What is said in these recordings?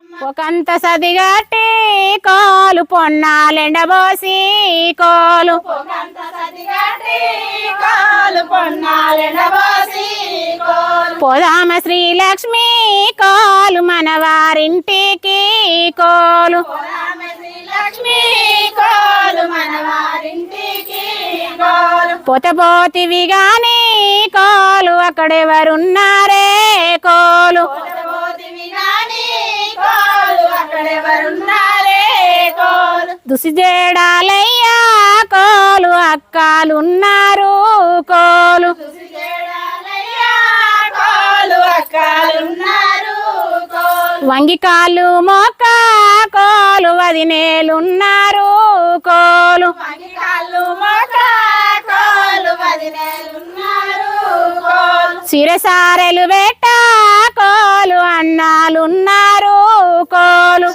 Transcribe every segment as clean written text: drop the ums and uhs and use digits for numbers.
ఒకంత సదిగట్టి కోలు పొన్నాలెండబోసి కోలు పోదామ శ్రీలక్ష్మి కోలు మనవారింటికి కోలు పోతపోతివి గాని కోలు అక్కడెవరున్నారే కోలు దుసిజేడాలయ్యా కోలు అక్కాలున్నారు కోలు వంగికాళ్ళు మొక్క కోలు వదినేలున్నారు కోలు సిరసారెలు పెట్ట కోలు అన్నాలున్నారు కోలు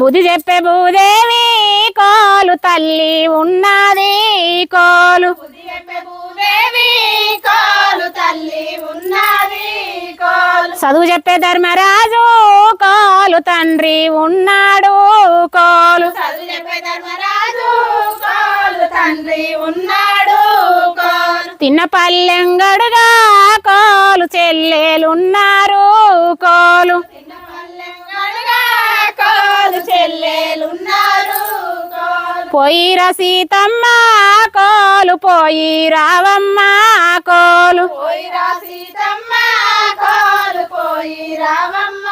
బుద్ధి చెప్పే భూదేవి కోలు తల్లి ఉన్నది కోలు చదువు చెప్పే ధర్మరాజు కోలు తండ్రి ఉన్నాడు కోలు తిన్న పల్లెంగడుగా కోలు చెల్లెలున్నారు కోలు పోయిరా సీతమ్మ కోలు పోయి రావమ్మ కోలు పోయిరా సీతమ్మ కోలు పోయి రావమ్మ